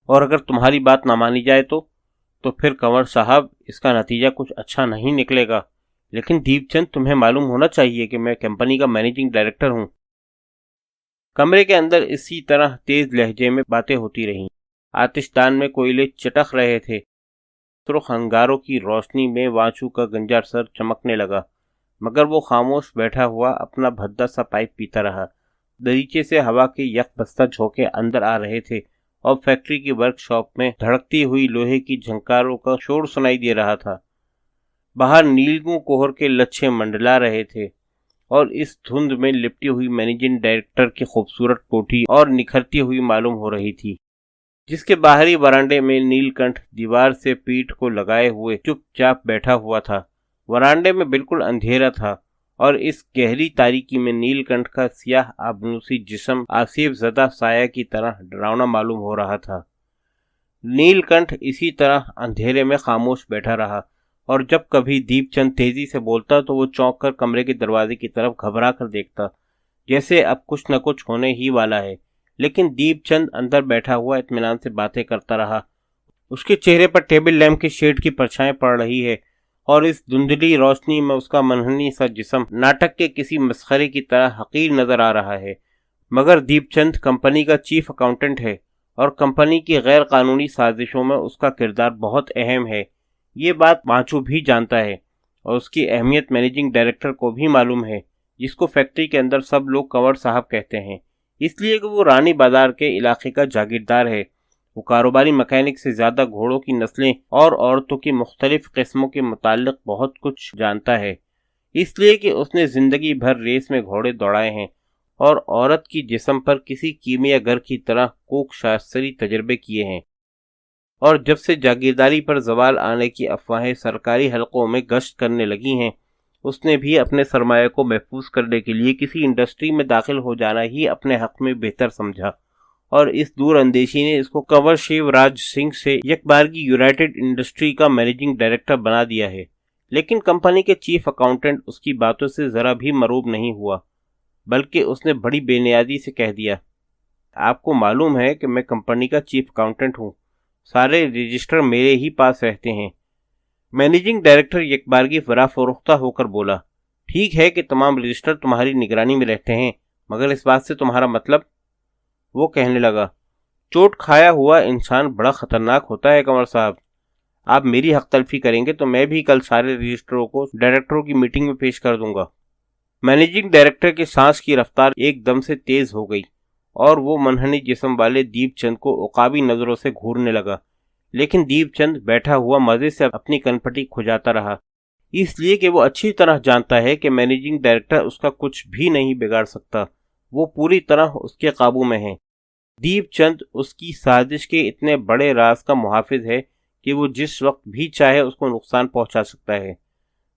और अगर तुम्हारी बात ना मानी जाए तो फिर कंवर साहब इसका नतीजा कुछ अच्छा नहीं निकलेगा। लेकिन दीपचंद, तुम्हें मालूम होना चाहिए कि मैं कंपनी का मैनेजिंग डायरेक्टर हूँ। कमरे के अंदर इसी तरह तेज लहजे में बातें होती रहीं। आतिशदान में कोयले चटक रहे थे। सुर्ख अंगारों की रोशनी में वांचू का गंजा सर चमकने लगा, मगर वो खामोश बैठा हुआ अपना भद्दा सा पाइप पीता रहा। दरीचे से हवा के यकबस्ता झोंके अंदर आ रहे थे और फैक्ट्री की वर्कशॉप में धड़कती हुई लोहे की झंकारों का शोर सुनाई दे रहा था। बाहर नीलगू कोहर के लच्छे मंडला रहे थे और इस धुंध में लिपटी हुई मैनेजिंग डायरेक्टर की खूबसूरत कोठी और निखरती हुई मालूम हो रही थी, जिसके बाहरी वरांडे में नीलकंठ दीवार से पीठ को लगाए हुए चुपचाप बैठा हुआ था। वरांडे में बिल्कुल अंधेरा था और इस गहरी तारीकी में नीलकंठ का सियाह आबनूसी जिस्म आसिफ ज़दा साया की तरह डरावना मालूम हो रहा था। नीलकंठ इसी तरह अंधेरे में खामोश बैठा रहा और जब कभी दीपचंद तेजी से बोलता तो वो चौंक कर कमरे के दरवाजे की तरफ घबरा कर देखता, जैसे अब कुछ न कुछ होने ही वाला है। लेकिन दीपचंद अंदर बैठा हुआ इत्मीनान से बातें करता रहा। उसके चेहरे पर टेबल लैंप की शेड की परछाएं पड़ रही है और इस धुंधली रोशनी में उसका मनहनी सा जिस्म नाटक के किसी मस्खरे की तरह हकीर नजर आ रहा है। मगर दीपचंद कंपनी का चीफ अकाउंटेंट है और कंपनी की गैर कानूनी साजिशों में उसका किरदार बहुत अहम है। ये बात मांचू भी जानता है और उसकी अहमियत मैनेजिंग डायरेक्टर को भी मालूम है, जिसको फैक्ट्री के अंदर सब लोग कंवर साहब कहते हैं, इसलिए कि वो रानी बाजार के इलाके का जागीरदार है। वो कारोबारी मैकेनिक से ज्यादा घोड़ों की नस्लें और औरतों की मुख्तलिफ किस्मों के मुताल्लिक बहुत कुछ जानता है, इसलिए कि उसने जिंदगी भर रेस में घोड़े दौड़ाए हैं और औरत की जिस्म पर किसी कीमियागर की तरह कोक शास्त्री तजर्बे किए हैं। और जब से जागीरदारी पर जवाल आने की अफवाहें सरकारी हलकों में गश्त करने लगी हैं, उसने भी अपने सरमाया को महफूज करने के लिए किसी इंडस्ट्री में दाखिल हो जाना ही अपने हक में बेहतर समझा और इस दूर अंदेशी ने इसको कंवर शिवराज सिंह से यकबारगी यूनाइटेड इंडस्ट्री का मैनेजिंग डायरेक्टर बना दिया है। लेकिन कंपनी के चीफ अकाउंटेंट उसकी बातों से जरा भी मरूब नहीं हुआ, बल्कि उसने बड़ी बेनियादी से कह दिया, आपको मालूम है कि मैं कंपनी का चीफ अकाउंटेंट हूँ, सारे रजिस्टर मेरे ही पास रहते हैं। मैनेजिंग डायरेक्टर यकबारगी फराफरोख्ता होकर बोला, ठीक है कि तमाम रजिस्टर तुम्हारी निगरानी में रहते हैं, मगर इस बात से तुम्हारा मतलब? वो कहने लगा, चोट खाया हुआ इंसान बड़ा खतरनाक होता है कंवर साहब। आप मेरी हक तलफी करेंगे तो मैं भी कल सारे रजिस्टरों को डायरेक्टरों की मीटिंग में पेश कर दूंगा। मैनेजिंग डायरेक्टर की सांस की रफ्तार एकदम से तेज हो गई और वो मनहनी जिस्म वाले दीपचंद को उकाबी नजरों से घूरने लगा। लेकिन दीपचंद बैठा हुआ मजे से अपनी कनपटी खुजाता रहा, इसलिए कि वो अच्छी तरह जानता है कि मैनेजिंग डायरेक्टर उसका कुछ भी नहीं बिगाड़ सकता, वो पूरी तरह उसके काबू में है। दीपचंद उसकी साजिश के इतने बड़े राज का मुहाफिज है कि वो जिस वक्त भी चाहे उसको नुकसान पहुंचा सकता है।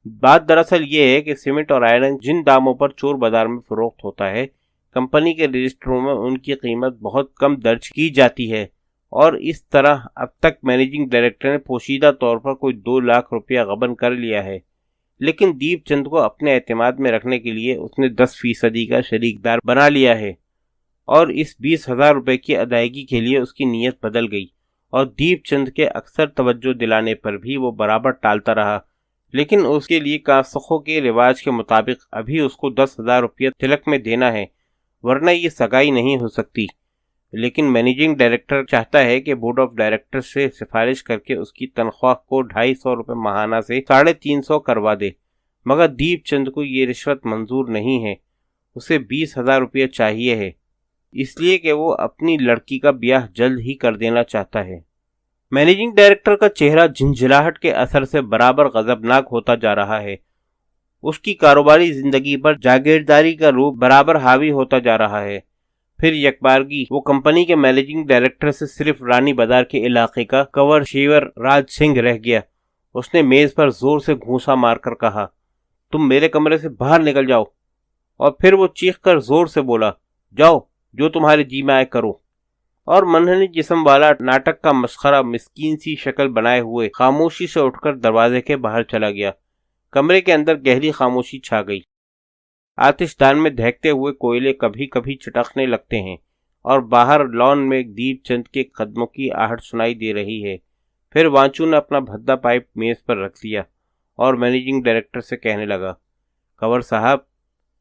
बात दरअसल ये है कि सीमेंट और आयरन जिन दामों पर चोर बाजार में फरोख्त होता है, कंपनी के रजिस्टरों में उनकी कीमत बहुत कम दर्ज की जाती है और इस तरह अब तक मैनेजिंग डायरेक्टर ने पोशीदा तौर पर कोई 2 लाख रुपया गबन कर लिया है। लेकिन दीपचंद को अपने एतमाद में रखने के लिए उसने 10% का शरीकदार बना लिया है और इस 20,000 रुपये की अदायगी के लिए उसकी नीयत बदल गई और दीपचंद के अक्सर तवज्जो दिलाने पर भी वो बराबर टालता रहा। लेकिन उसके लिए कासखों के रिवाज के मुताबिक अभी उसको 10,000 रुपया तिलक में देना है, वरना ये सगाई नहीं हो सकती। लेकिन मैनेजिंग डायरेक्टर चाहता है कि बोर्ड ऑफ डायरेक्टर से सिफारिश करके उसकी तनख्वाह को 250 रुपये माहाना से 350 करवा दे, मगर दीपचंद को ये रिश्वत मंजूर नहीं है। उसे 20,000 रुपये चाहिए है, इसलिए कि वो अपनी लड़की का ब्याह जल्द ही कर देना चाहता है। मैनेजिंग डायरेक्टर का चेहरा झिंझलाहट के असर से बराबर गजबनाक होता जा रहा है। उसकी कारोबारी जिंदगी पर जागीरदारी का रूप बराबर हावी होता जा रहा है। फिर यकबारगी वो कंपनी के मैनेजिंग डायरेक्टर से सिर्फ रानी बाजार के इलाके का कंवर शिवराज सिंह रह गया। उसने मेज पर जोर से घूंसा मारकर कहा, तुम मेरे कमरे से बाहर निकल जाओ। और फिर वो चीख कर जोर से बोला, जाओ, जो तुम्हारे जी में आए करो। और मनहनी जिस्म वाला नाटक का मस्खरा मिस्कीन सी शक्ल बनाए हुए खामोशी से उठकर दरवाजे के बाहर चला गया। कमरे के अंदर गहरी खामोशी छा गई। आतिशदान में दहकते हुए कोयले कभी कभी चटकने लगते हैं और बाहर लॉन में दीपचंद के कदमों की आहट सुनाई दे रही है। फिर वांचू ने अपना भद्दा पाइप मेज पर रख दिया और मैनेजिंग डायरेक्टर से कहने लगा, कंवर साहब,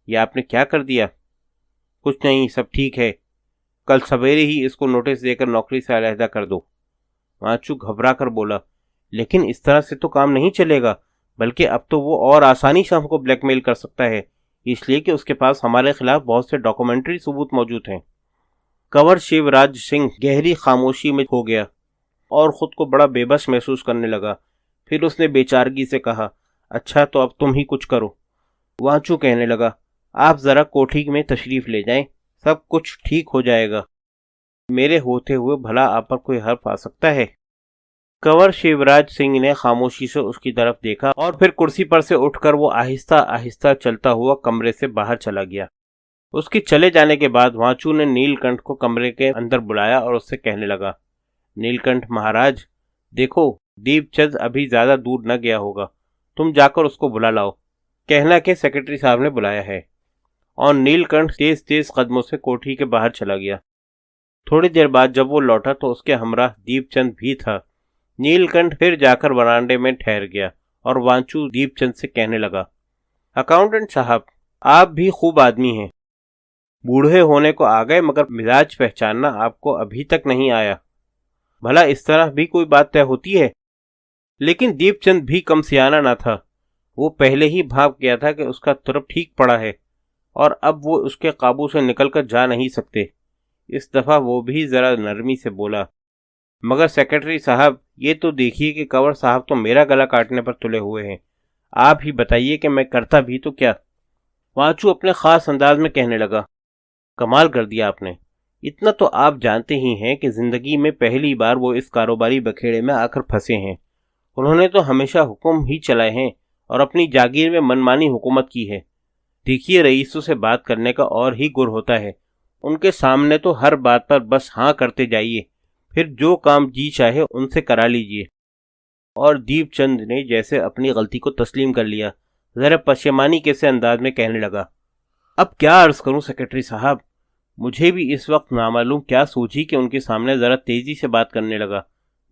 ये आपने क्या कर दिया? कुछ नहीं, सब ठीक है। कल सवेरे ही इसको नोटिस देकर नौकरी से अलहदा कर दो। वांचू घबरा कर बोला, लेकिन इस तरह से तो काम नहीं चलेगा, बल्कि अब तो वो और आसानी से हमको ब्लैकमेल कर सकता है, इसलिए कि उसके पास हमारे खिलाफ बहुत से डॉक्यूमेंट्री सबूत मौजूद हैं। कंवर शिवराज सिंह गहरी खामोशी में हो गया और खुद को बड़ा बेबस महसूस करने लगा। फिर उसने बेचारगी से कहा, अच्छा तो अब तुम ही कुछ करो। वांचू कहने लगा, आप जरा कोठी में तशरीफ ले जाएं, सब कुछ ठीक हो जाएगा। मेरे होते हुए भला आप पर कोई हर्फ आ सकता है? कंवर शिवराज सिंह ने खामोशी से उसकी तरफ देखा और फिर कुर्सी पर से उठकर वो आहिस्ता आहिस्ता चलता हुआ कमरे से बाहर चला गया। उसके चले जाने के बाद वांचू ने नीलकंठ को कमरे के अंदर बुलाया और उससे कहने लगा, नीलकंठ महाराज, देखो दीपचंद अभी ज्यादा दूर न गया होगा, तुम जाकर उसको बुला लाओ। कहना के सेक्रेटरी साहब ने बुलाया है। और नीलकंठ तेज तेज कदमों से कोठी के बाहर चला गया। थोड़ी देर बाद जब वो लौटा तो उसके हमराह दीपचंद भी था। नीलकंठ फिर जाकर वरांडे में ठहर गया और वांचू दीपचंद से कहने लगा, अकाउंटेंट साहब, आप भी खूब आदमी हैं, बूढ़े होने को आ गए, मगर मिजाज पहचानना आपको अभी तक नहीं आया। भला इस तरह भी कोई बात तय होती है? लेकिन दीपचंद भी कम सियाना न था। वो पहले ही भाप गया था कि उसका तुरप ठीक पड़ा है और अब वो उसके काबू से निकलकर जा नहीं सकते। इस दफा वो भी जरा नरमी से बोला, मगर सेक्रेटरी साहब, ये तो देखिए कि कंवर साहब तो मेरा गला काटने पर तुले हुए हैं। आप ही बताइए कि मैं करता भी तो क्या? वांचू अपने खास अंदाज में कहने लगा, कमाल कर दिया आपने। इतना तो आप जानते ही हैं कि जिंदगी में पहली बार वो इस कारोबारी बखेड़े में आकर फंसे हैं। उन्होंने तो हमेशा हुक्म ही चलाए हैं और अपनी जागीर में मनमानी हुकूमत की है। देखिए, रईसों से बात करने का और ही गुर होता है। उनके सामने तो हर बात पर बस हाँ करते जाइए, फिर जो काम जी चाहे उनसे करा लीजिए। और दीपचंद ने जैसे अपनी गलती को तस्लीम कर लिया, जरा पशेमानी के से अंदाज में कहने लगा, अब क्या अर्ज करूं सेक्रेटरी साहब, मुझे भी इस वक्त नामालूम क्या सूझी कि उनके सामने जरा तेजी से बात करने लगा।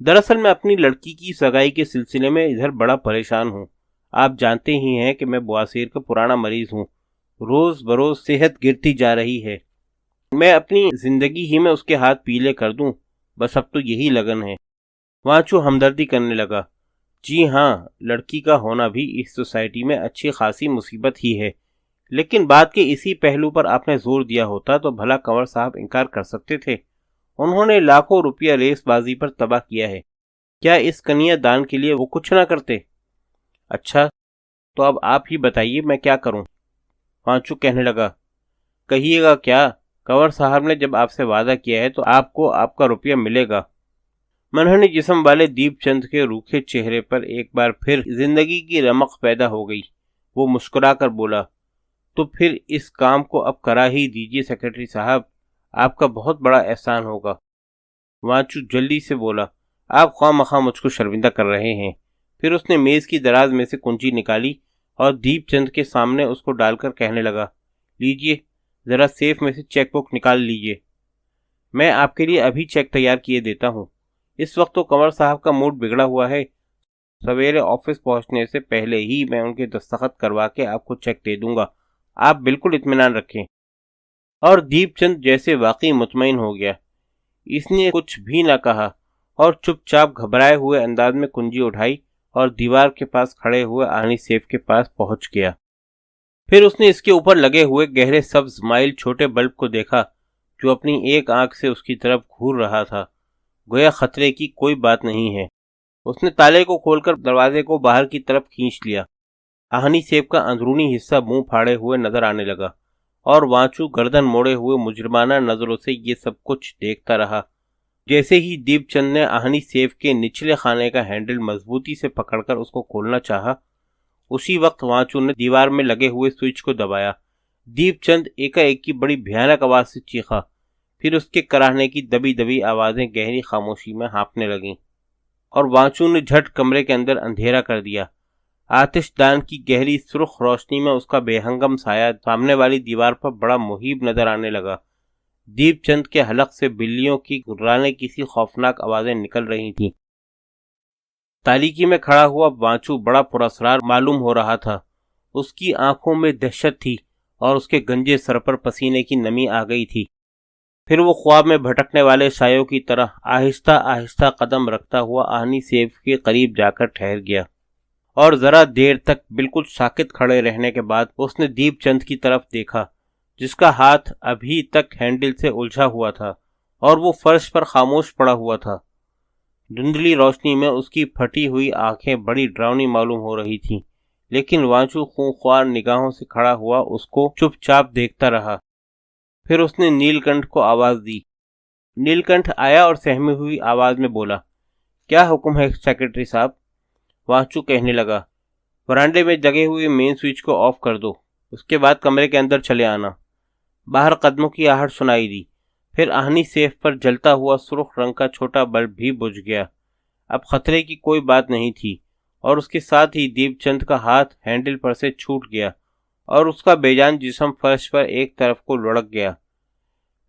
दरअसल मैं अपनी लड़की की सगाई के सिलसिले में इधर बड़ा परेशान हूँ। आप जानते ही हैं कि मैं बवासीर का पुराना मरीज हूँ। रोज बरोज सेहत गिरती जा रही है। मैं अपनी जिंदगी ही में उसके हाथ पीले कर दूं, बस अब तो यही लगन है। वांचू हमदर्दी करने लगा, जी हाँ, लड़की का होना भी इस सोसाइटी में अच्छी खासी मुसीबत ही है, लेकिन बात के इसी पहलू पर आपने जोर दिया होता तो भला कंवर साहब इनकार कर सकते थे। उन्होंने लाखों रुपया रेसबाजी पर तबाह किया है, क्या इस कन्या दान के लिए वो कुछ ना करते? अच्छा, तो अब आप ही बताइए मैं क्या करूं? वांचू कहने लगा, कहिएगा क्या? कंवर साहब ने जब आपसे वादा किया है तो आपको आपका रुपया मिलेगा। मनहनी जिस्म वाले दीपचंद के रूखे चेहरे पर एक बार फिर जिंदगी की रमक पैदा हो गई। वो मुस्कुराकर बोला, तो फिर इस काम को अब करा ही दीजिए सेक्रेटरी साहब, आपका बहुत बड़ा एहसान होगा। वांचू जल्दी से बोला, आप ख्वामख्वाह मुझको शर्मिंदा कर रहे हैं। फिर उसने मेज की दराज में से कुंजी निकाली और दीपचंद के सामने उसको डालकर कहने लगा, लीजिए, जरा सेफ में से चेकबुक निकाल लीजिए। मैं आपके लिए अभी चेक तैयार किए देता हूँ। इस वक्त तो कंवर साहब का मूड बिगड़ा हुआ है। सवेरे ऑफिस पहुंचने से पहले ही मैं उनके दस्तखत करवा के आपको चेक दे दूंगा। आप बिल्कुल इत्मीनान रखें। और दीपचंद जैसे वाकई मुतमईन हो गया। इसने कुछ भी न कहा और चुपचाप घबराए हुए अंदाज में कुंजी उठाई और दीवार के पास खड़े हुए आहनी सेफ के पास पहुंच गया। फिर उसने इसके ऊपर लगे हुए गहरे सब्ज माइल छोटे बल्ब को देखा, जो अपनी एक आंख से उसकी तरफ घूर रहा था। गोया खतरे की कोई बात नहीं है। उसने ताले को खोलकर दरवाजे को बाहर की तरफ खींच लिया। आहनी सेब का अंदरूनी हिस्सा मुंह फाड़े हुए नजर आने लगा और वांचू गर्दन मोड़े हुए मुजरमाना नजरों से ये सब कुछ देखता रहा। जैसे ही दीपचंद ने आहनी सेब के निचले खाने का हैंडल मजबूती से पकड़कर उसको खोलना चाहा, उसी वक्त वांचू ने दीवार में लगे हुए स्विच को दबाया। दीपचंद एकाएक की बड़ी भयानक आवाज से चीखा। फिर उसके कराहने की दबी दबी आवाजें गहरी खामोशी में हाँफने लगीं और वांचू ने झट कमरे के अंदर अंधेरा कर दिया। आतिशदान की गहरी सुर्ख रोशनी में उसका बेहंगम साया सामने वाली दीवार पर बड़ा मुहीब नजर आने लगा। दीपचंद के हलक से बिल्लियों की गुर्राने की सी खौफनाक आवाजें निकल रही थीं। तारीकी में खड़ा हुआ वांचू बड़ा पुरस्कार मालूम हो रहा था। उसकी आंखों में दहशत थी और उसके गंजे सर पर पसीने की नमी आ गई थी। फिर वो ख्वाब में भटकने वाले सायों की तरह आहिस्ता आहिस्ता कदम रखता हुआ आहनी सेफ के करीब जाकर ठहर गया और जरा देर तक बिल्कुल साकित खड़े रहने के बाद उसने दीपचंद की तरफ देखा, जिसका हाथ अभी तक हैंडल से उलझा हुआ था और वो फर्श पर खामोश पड़ा हुआ था। धुंधली रोशनी में उसकी फटी हुई आंखें बड़ी डरावनी मालूम हो रही थीं, लेकिन वांचू खूंखार निगाहों से खड़ा हुआ उसको चुपचाप देखता रहा। फिर उसने नीलकंठ को आवाज दी। नीलकंठ आया और सहमी हुई आवाज में बोला, क्या हुक्म है सेक्रेटरी साहब? वांचू कहने लगा, वरांडे में जगे हुए मेन स्विच को ऑफ कर दो, उसके बाद कमरे के अंदर चले आना। बाहर कदमों की आहट सुनाई दी। फिर आहनी सेफ पर जलता हुआ सुर्ख रंग का छोटा बल्ब भी बुझ गया। अब खतरे की कोई बात नहीं थी और उसके साथ ही दीपचंद का हाथ हैंडल पर से छूट गया और उसका बेजान जिस्म फर्श पर एक तरफ को लुढ़क गया।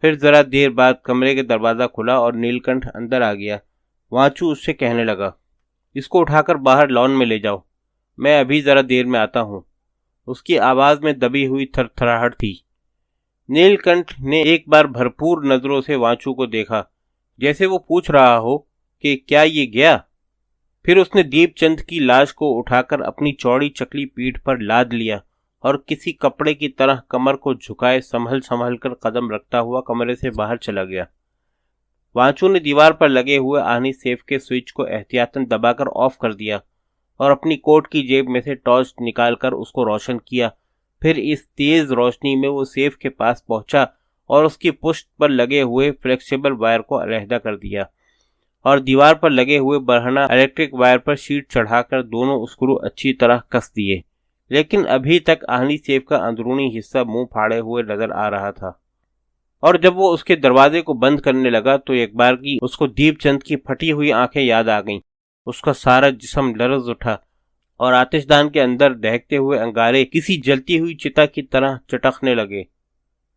फिर जरा देर बाद कमरे के दरवाजा खुला और नीलकंठ अंदर आ गया। वांचू उससे कहने लगा, इसको उठाकर बाहर लॉन में ले जाओ, मैं अभी जरा देर में आता हूँ। उसकी आवाज में दबी हुई थरथराहट थी। नीलकंठ ने एक बार भरपूर नजरों से वांचू को देखा, जैसे वो पूछ रहा हो कि क्या ये गया। फिर उसने दीपचंद की लाश को उठाकर अपनी चौड़ी चकली पीठ पर लाद लिया और किसी कपड़े की तरह कमर को झुकाए संभल संभल कर कदम रखता हुआ कमरे से बाहर चला गया। वांचू ने दीवार पर लगे हुए आहनी सेफ के स्विच को एहतियातन दबाकर ऑफ कर दिया और अपनी कोट की जेब में से टॉर्च निकालकर उसको रोशन किया। फिर इस तेज रोशनी में वो सेफ के पास पहुंचा और उसकी पुष्ट पर लगे हुए फ्लेक्सिबल वायर को अलहदा कर दिया और दीवार पर लगे हुए बरहना इलेक्ट्रिक वायर पर शीट चढ़ाकर दोनों स्क्रू अच्छी तरह कस दिए। लेकिन अभी तक आहनी सेफ का अंदरूनी हिस्सा मुंह फाड़े हुए नजर आ रहा था और जब वो उसके दरवाजे को बंद करने लगा तो एक बार की उसको दीपचंद की फटी हुई आंखें याद आ गईं। उसका सारा जिस्म लरज उठा और आतिशदान के अंदर दहकते हुए अंगारे किसी जलती हुई चिता की तरह चटकने लगे।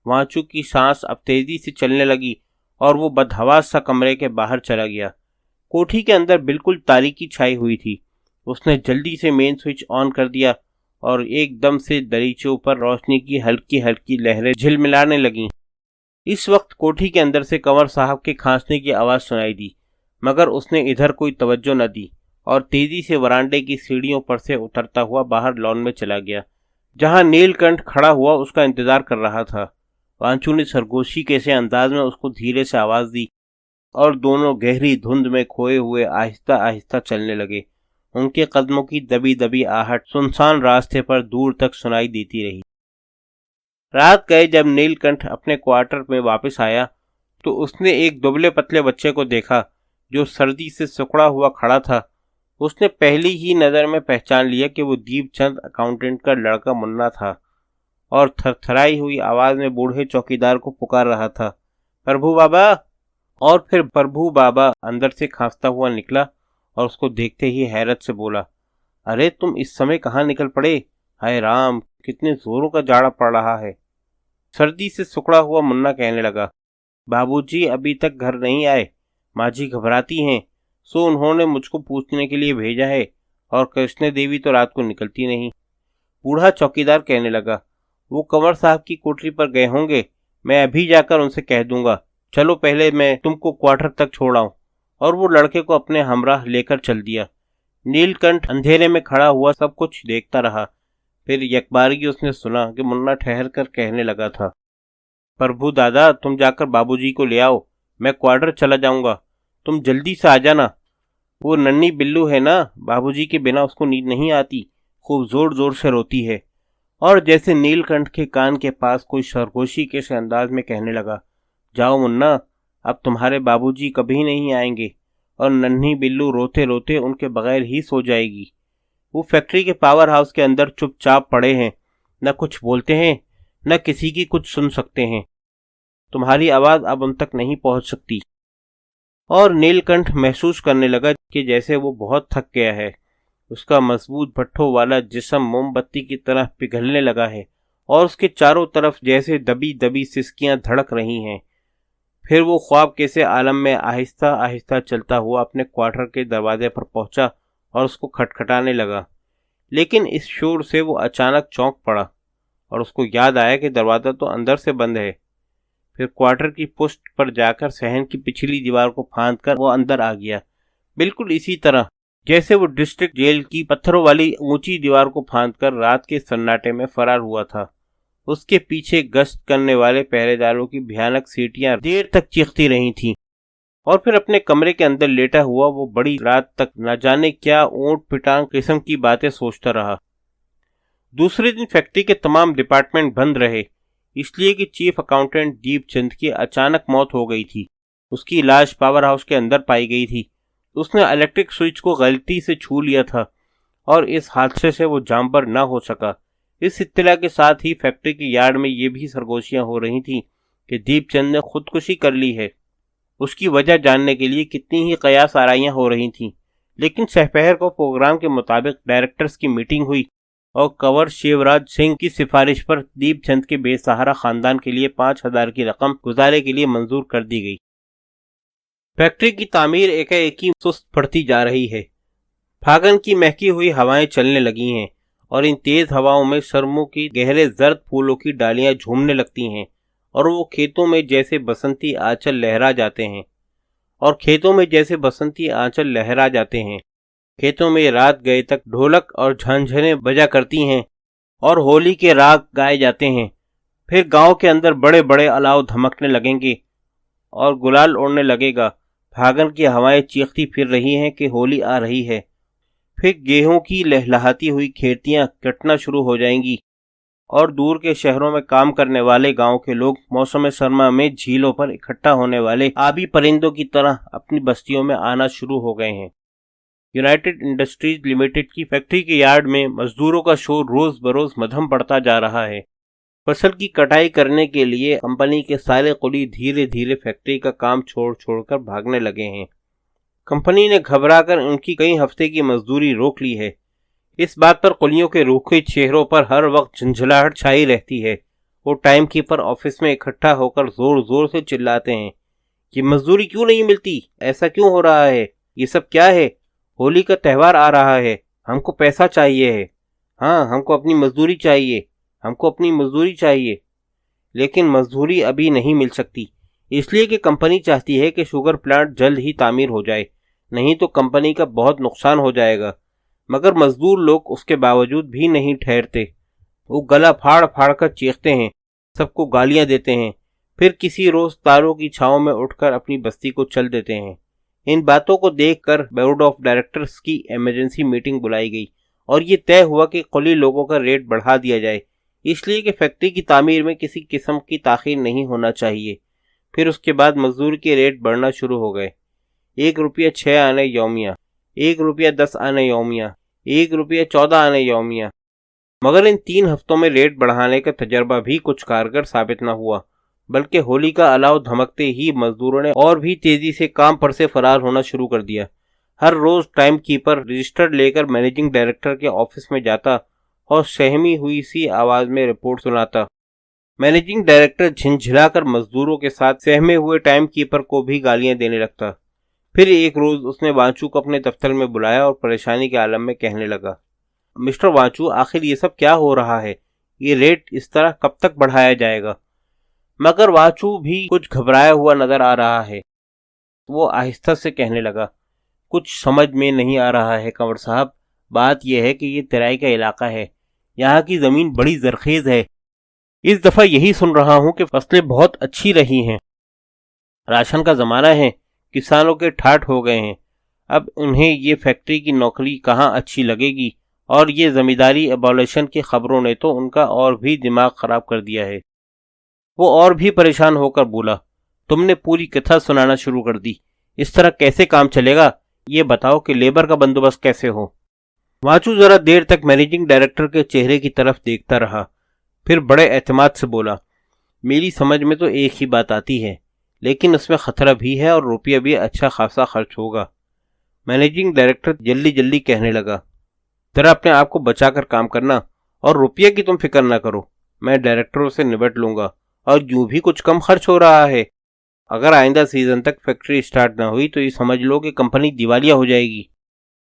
वांचू की सांस अब तेजी से चलने लगी और वो बदहवास सा कमरे के बाहर चला गया। कोठी के अंदर बिल्कुल तारीकी छाई हुई थी। उसने जल्दी से मेन स्विच ऑन कर दिया और एकदम से दरीचों पर रोशनी की हल्की हल्की लहरें झिलमिलाने लगीं। इस वक्त कोठी के अंदर से कंवर साहब के खांसने की आवाज सुनाई दी, मगर उसने इधर कोई तवज्जो न दी और तेजी से वरांडे की सीढ़ियों पर से उतरता हुआ बाहर लॉन में चला गया, जहां नीलकंठ खड़ा हुआ उसका इंतजार कर रहा था। वांचू ने सरगोशी के से अंदाज में उसको धीरे से आवाज दी और दोनों गहरी धुंध में खोए हुए आहिस्ता आहिस्ता चलने लगे। उनके कदमों की दबी दबी आहट सुनसान रास्ते पर दूर तक सुनाई देती रही। रात गए जब नीलकंठ अपने क्वार्टर में वापस आया तो उसने एक दुबले पतले बच्चे को देखा जो सर्दी से सिकुड़ा हुआ खड़ा था। उसने पहली ही नज़र में पहचान लिया कि वो दीपचंद अकाउंटेंट का लड़का मुन्ना था और थरथराई हुई आवाज में बूढ़े चौकीदार को पुकार रहा था, प्रभु बाबा। और फिर प्रभु बाबा अंदर से खांसता हुआ निकला और उसको देखते ही हैरत से बोला, अरे तुम इस समय कहाँ निकल पड़े? हाय राम, कितने जोरों का जाड़ा पड़ रहा है। सर्दी से सिकुड़ा हुआ मुन्ना कहने लगा, बाबूजी अभी तक घर नहीं आए, माँ जी घबराती हैं, सो उन्होंने मुझको पूछने के लिए भेजा है और कृष्ण देवी तो रात को निकलती नहीं। बूढ़ा चौकीदार कहने लगा, वो कंवर साहब की कोठरी पर गए होंगे, मैं अभी जाकर उनसे कह दूंगा। चलो पहले मैं तुमको क्वार्टर तक छोड़ आऊं। और वो लड़के को अपने हमराह लेकर चल दिया। नीलकंठ अंधेरे में खड़ा हुआ सब कुछ देखता रहा। फिर यकबारगी उसने सुना कि मुन्ना ठहर कर कहने लगा था, प्रभु दादा तुम जाकर बाबूजी को ले आओ, मैं क्वार्टर चला जाऊंगा, तुम जल्दी से आ जाना। वो नन्ही बिल्लू है ना, बाबूजी के बिना उसको नींद नहीं आती, खूब जोर जोर से रोती है। और जैसे नीलकंठ के कान के पास कोई सरगोशी के से अंदाज में कहने लगा, जाओ मुन्ना, अब तुम्हारे बाबूजी कभी नहीं आएंगे और नन्ही बिल्लू रोते रोते उनके बगैर ही सो जाएगी। वो फैक्ट्री के पावर हाउस के अंदर चुपचाप पड़े हैं, न कुछ बोलते हैं न किसी की कुछ सुन सकते हैं। तुम्हारी आवाज अब उन तक नहीं पहुंच सकती। और नीलकंठ महसूस करने लगा कि जैसे वो बहुत थक गया है। उसका मजबूत भट्ठों वाला जिस्म मोमबत्ती की तरह पिघलने लगा है और उसके चारों तरफ जैसे दबी दबी सिसकियां धड़क रही हैं। फिर वो ख्वाब कैसे आलम में आहिस्ता आहिस्ता चलता हुआ अपने क्वार्टर के दरवाजे पर पहुंचा और उसको खटखटाने लगा। लेकिन इस शोर से वो अचानक चौंक पड़ा और उसको याद आया कि दरवाज़ा तो अंदर से बंद है। फिर क्वार्टर की पोस्ट पर जाकर सहन की पिछली दीवार को फांदकर वो अंदर आ गया, बिल्कुल इसी तरह जैसे वो डिस्ट्रिक्ट जेल की पत्थरों वाली ऊंची दीवार को फांदकर रात के सन्नाटे में फरार हुआ था। उसके पीछे गश्त करने वाले पहरेदारों की भयानक सीटियां देर तक चीखती रही थीं और फिर अपने कमरे के अंदर लेटा हुआ वो बड़ी रात तक न जाने क्या ऊंट पिटांग किस्म की बातें सोचता रहा। दूसरे दिन फैक्ट्री के तमाम डिपार्टमेंट बंद रहे, इसलिए कि चीफ अकाउंटेंट दीपचंद की अचानक मौत हो गई थी। उसकी लाश पावर हाउस के अंदर पाई गई थी। उसने इलेक्ट्रिक स्विच को गलती से छू लिया था और इस हादसे से वो जामबर न हो सका। इस इत्तला के साथ ही फैक्ट्री के यार्ड में ये भी सरगोशियां हो रही थीं कि दीपचंद ने खुदकुशी कर ली है। उसकी वजह जानने के लिए कितनी ही कयास आराइयां हो रही थीं, लेकिन सहपहर को प्रोग्राम के मुताबिक डायरेक्टर्स की मीटिंग हुई और कंवर शिवराज सिंह की सिफारिश पर दीपचंद के बेसहारा खानदान के लिए 5,000 की रकम गुजारे के लिए मंजूर कर दी गई। फैक्ट्री की तामीर एकाएकी सुस्त पड़ती जा रही है। फागन की महकी हुई हवाएं चलने लगी हैं और इन तेज हवाओं में सरमों की गहरे जर्द फूलों की डालियां झूमने लगती हैं और वो खेतों में जैसे बसंती आंचल लहरा जाते हैं खेतों में रात गए तक ढोलक और झंझनें बजा करती हैं और होली के राग गाए जाते हैं। फिर गांव के अंदर बड़े बड़े अलाव धमकने लगेंगे और गुलाल उड़ने लगेगा। फागन की हवाएं चीखती फिर रही हैं कि होली आ रही है। फिर गेहूं की लहलहाती हुई खेतियां कटना शुरू हो जाएंगी और दूर के शहरों में काम करने वाले गांव के लोग मौसम सरमा में झीलों पर इकट्ठा होने वाले आबी परिंदों की तरह अपनी बस्तियों में आना शुरू हो गए हैं। यूनाइटेड इंडस्ट्रीज लिमिटेड की फैक्ट्री के यार्ड में मजदूरों का शोर रोज बरोज मध्यम पड़ता जा रहा है। फसल की कटाई करने के लिए कंपनी के सारे कुली धीरे धीरे फैक्ट्री का काम छोड़ छोड़कर भागने लगे हैं। कंपनी ने घबराकर उनकी कई हफ्ते की मजदूरी रोक ली है। इस बात पर कुलियों के रूखे चेहरों पर हर वक्त झंझलाहट छाई रहती है। वो टाइम कीपर ऑफिस में इकट्ठा होकर जोर जोर से चिल्लाते हैं कि मजदूरी क्यों नहीं मिलती, ऐसा क्यों हो रहा है, ये सब क्या है, होली का त्यौहार आ रहा है, हमको पैसा चाहिए है, हाँ हमको अपनी मजदूरी चाहिए। लेकिन मजदूरी अभी नहीं मिल सकती, इसलिए कि कंपनी चाहती है कि शुगर प्लांट जल्द ही तामीर हो जाए, नहीं तो कंपनी का बहुत नुकसान हो जाएगा। मगर मजदूर लोग उसके बावजूद भी नहीं ठहरते। वो गला फाड़ फाड़ कर चीखते हैं, सबको गालियां देते हैं, फिर किसी रोज तारों की छांव में उठकर अपनी बस्ती को चल देते हैं। इन बातों को देखकर बोर्ड ऑफ डायरेक्टर्स की इमरजेंसी मीटिंग बुलाई गई और ये तय हुआ कि कुली लोगों का रेट बढ़ा दिया जाए, इसलिए कि फैक्ट्री की तामीर में किसी किस्म की ताखीर नहीं होना चाहिए। फिर उसके बाद मजदूर के रेट बढ़ना शुरू हो गए। 1 रुपया 6 आने यौमिया, 1 रुपया 10 आने यौमिया, 1 रुपया 14 आने यौमिया। मगर इन 3 हफ्तों में रेट बढ़ाने का तजर्बा भी कुछ कारगर साबित न हुआ, बल्कि होली का अलाव धमकते ही मजदूरों ने और भी तेजी से काम पर से फरार होना शुरू कर दिया। हर रोज टाइम कीपर रजिस्टर लेकर मैनेजिंग डायरेक्टर के ऑफिस में जाता और सहमी हुई सी आवाज में रिपोर्ट सुनाता। मैनेजिंग डायरेक्टर झिंझिलाकर मजदूरों के साथ सहमे हुए टाइम कीपर को भी गालियां देने लगता। फिर एक रोज उसने वांचू को अपने दफ्तर में बुलाया और परेशानी के आलम में कहने लगा, मिस्टर वांचू, आखिर ये सब क्या हो रहा है, ये रेट इस तरह कब तक बढ़ाया जाएगा। मगर वांचू भी कुछ घबराया हुआ नजर आ रहा है। वो आहिस्ता से कहने लगा, कुछ समझ में नहीं आ रहा है कंवर साहब, बात यह है कि ये तराई का इलाका है, यहाँ की जमीन बड़ी जरखेज है। इस दफा यही सुन रहा हूँ कि फसलें बहुत अच्छी रही हैं, राशन का जमाना है, किसानों के ठाठ हो गए हैं। अब उन्हें ये फैक्ट्री की नौकरी कहाँ अच्छी लगेगी, और ये जमींदारी एबॉलिशन की खबरों ने तो उनका और भी दिमाग खराब कर दिया है। वो और भी परेशान होकर बोला, तुमने पूरी कथा सुनाना शुरू कर दी, इस तरह कैसे काम चलेगा, ये बताओ कि लेबर का बंदोबस्त कैसे हो। वांचू जरा देर तक मैनेजिंग डायरेक्टर के चेहरे की तरफ देखता रहा, फिर बड़े एतमाद से बोला, मेरी समझ में तो एक ही बात आती है, लेकिन उसमें खतरा भी है और रुपया भी अच्छा खासा खर्च होगा। मैनेजिंग डायरेक्टर जल्दी जल्दी कहने लगा, जरा अपने आप को बचाकर काम करना और रुपये की तुम फिक्र ना करो, मैं डायरेक्टरों से निपट लूंगा, और यूं भी कुछ कम खर्च हो रहा है। अगर आइंदा सीजन तक फैक्ट्री स्टार्ट ना हुई तो ये समझ लो कि कंपनी दिवालिया हो जाएगी।